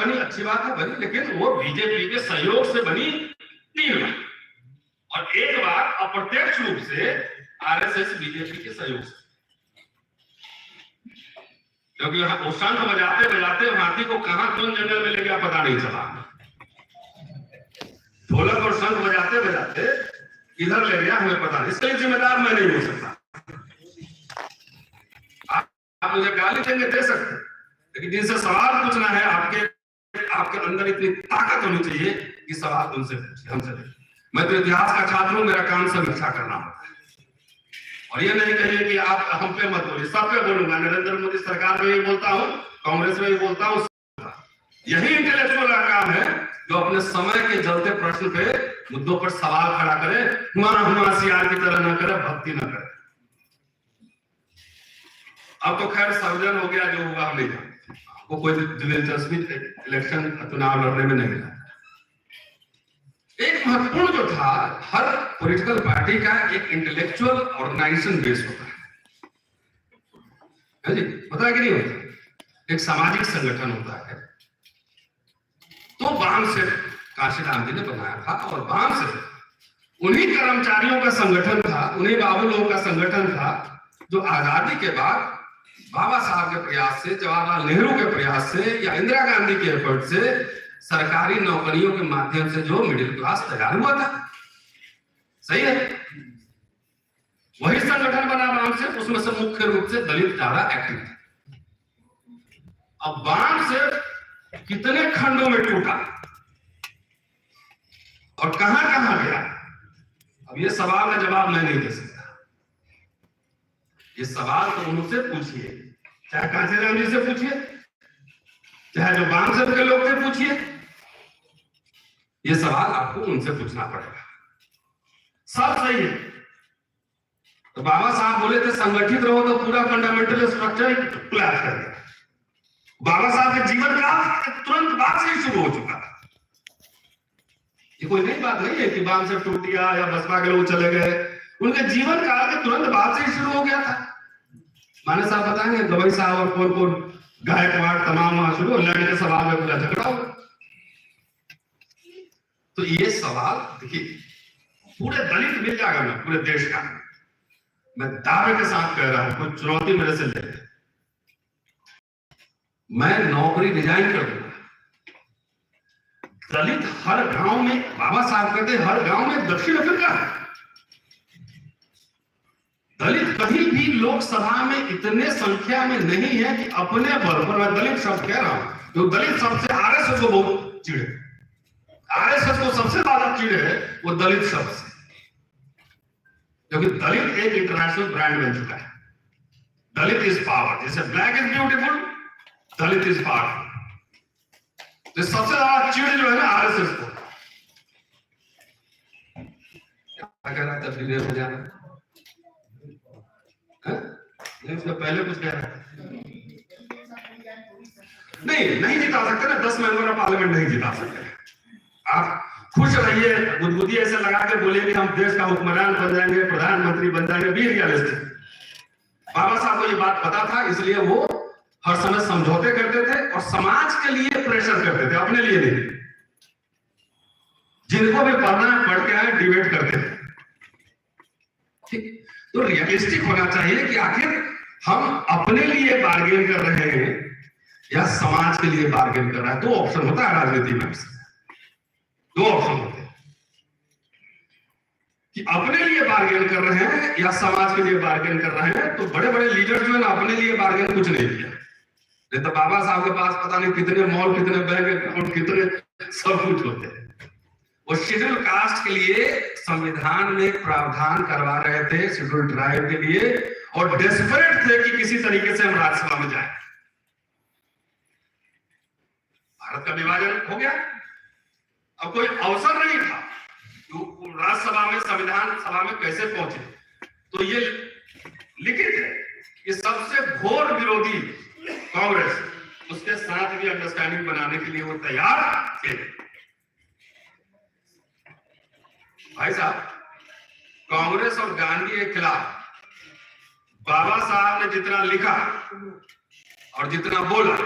बनी, अच्छी बात है बनी, लेकिन वो बीजेपी के सहयोग से बनी 3 बार, और 1 बार अप्रत्यक्ष रूप से आरएसएस बीजेपी के सहयोग से। क्योंकि वो शंख बजाते बजाते हाथी को कहां कौन जंगल में ले गया पता नहीं चला। ढोलक और शंख बजाते बजाते इधर ले गया हमें पता नहीं। इसके लिए जिम्मेदार मैं नहीं हो सकता। आप मुझे गाली देंगे, दे सकते, लेकिन जिनसे सवाल पूछना है आपके अंदर इतनी ताकत होनी चाहिए कि सवाल उनसे पूछिए, हमसे नहीं। मैं तो इतिहास का छात्र हूं, मेरा काम समीक्षा करना होता है। और ये नहीं कहिए कि आप हम पे मत बोलिए, सब पे बोलूंगा। नरेंद्र मोदी सरकार में भी बोलता हूं, कांग्रेस में भी बोलता हूं। यही इंटेलेक्चुअल का काम है जो अपने समय के जलते प्रश्न पे मुद्दों पर सवाल खड़ा करे, हुआ सियार की तरह ना करे, भक्ति ना करे। अब तो खैर सर्वजन हो गया, जो हुआ हम नहीं जानते। आपको कोई दिलचस्पी इलेक्शन चुनाव लड़ने में नहीं रहा। एक महत्वपूर्ण जो था, हर पॉलिटिकल पार्टी का एक इंटेलेक्चुअल ऑर्गेनाइजेशन बेस होता है जी, पता है कि नहीं होता? एक सामाजिक संगठन होता है। तो वाम से काशीराम जी ने बनाया था, और वाम से उन्हीं कर्मचारियों का संगठन था, उन्हीं बाबू लोगों का संगठन था जो आजादी के बाद बाबा साहब के प्रयास से, जवाहरलाल नेहरू के प्रयास से या इंदिरा गांधी के एफर्ट से सरकारी नौकरियों के माध्यम से जो मिडिल क्लास तैयार हुआ था। सही है, वही संगठन बना वाम से। उसमें से मुख्य रूप से दलित ज्यादा एक्टिव थे। अब वाम से कितने खंडों में टूटा और कहां कहां गया, अब ये सवाल का जवाब मैं नहीं दे सकता। ये सवाल तो उनसे पूछिए, चाहे कांशीराम जी से पूछिए, चाहे जो वाम से के लोग थे पूछिए। ये सवाल आपको उनसे पूछना पड़ेगा। सब सही है। तो बाबा साहब बोले थे संगठित रहो तो पूरा फंडामेंटल स्ट्रक्चर क्लैश कर दिया। बाबा साहब के जीवन का तुरंत बाद से ही शुरू हो चुका था। ये कोई नई बात नहीं है कि वाम से टूट गया या बसपा के लोग चले गए। उनके जीवन काल के तुरंत बाद से ही शुरू हो गया था। माने साहब बताएंगे गवई साहब और कौन कौन गायकवाड़ तमाम वहां शुरू, लैंड के सवाल में पूरा झगड़ा हो। तो ये सवाल देखिए, पूरे दलित मिल जाएगा ना, पूरे देश का, मैं दावे के साथ कह रहा हूं, कोई चुनौती मेरे से ले, मैं नौकरी रिजाइन कर दूंगा। दलित हर गांव में, बाबा साहब कहते हर गांव में दक्षिण अफ्रीका है। दलित कहीं भी लोकसभा में इतने संख्या में नहीं है कि अपने बल पर, मैं दलित शब्द कह रहा हूं, जो दलित शब्द से आरएसएस को बहुत चिढ़े, आरएसएस को सबसे ज्यादा चिढ़ है वो दलित शब्द से, क्योंकि दलित एक इंटरनेशनल ब्रांड बन चुका है। दलित इज पावर, जैसे black is beautiful, Dalit is power. तो सबसे ज्यादा चिढ़ जो है ना आरएसएस को। क्या कह रहा था फिर हो जाना, इससे पहले कुछ कह रहा है? नहीं जिता सकते ना, 10 मेंबर ऑफ पार्लियामेंट नहीं जिता सकते। आप खुश रहिए, बुद्धि ऐसे लगा के बोलिए कि हम देश का हुक्मरान बन जाएंगे, प्रधानमंत्री बन जाएंगे, बी रियलिस्टिक। बाबा साहब को ये बात पता था, इसलिए वो हर समय समझौते करते थे और समाज के लिए प्रेशर करते थे, अपने लिए नहीं। जिनको भी पढ़ना है पढ़ के आए, डिबेट करते थे। ठीक, तो रियलिस्टिक होना चाहिए कि आखिर हम अपने लिए बार्गेन कर रहे हैं या समाज के लिए बार्गेन कर रहा है। 2 ऑप्शन होता है राजनीति में, 2 ऑप्शन होते हैं कि अपने लिए बार्गेन कर रहे हैं या समाज के लिए बार्गेन कर रहे हैं। तो बड़े बड़े लीडर जो है ना, अपने लिए बार्गेन कुछ नहीं किया। नहीं तो बाबा साहब के पास पता नहीं कितने मॉल, कितने बैंक अकाउंट, कितने सब कुछ होते हैं। वो शेड्यूल कास्ट के लिए संविधान में प्रावधान करवा रहे थे, शेड्यूल ट्राइब के लिए, और डेस्परेट थे कि किसी तरीके से हम राज्यसभा में जाए। भारत का विभाजन हो गया, अब कोई अवसर नहीं था तो राज्यसभा में, संविधान सभा में कैसे पहुंचे। तो ये लिखित है कि सबसे घोर विरोधी कांग्रेस, उसके साथ भी अंडरस्टैंडिंग बनाने के लिए वो तैयार थे। भाई साहब, कांग्रेस और गांधी के खिलाफ बाबा साहब ने जितना लिखा और जितना बोला,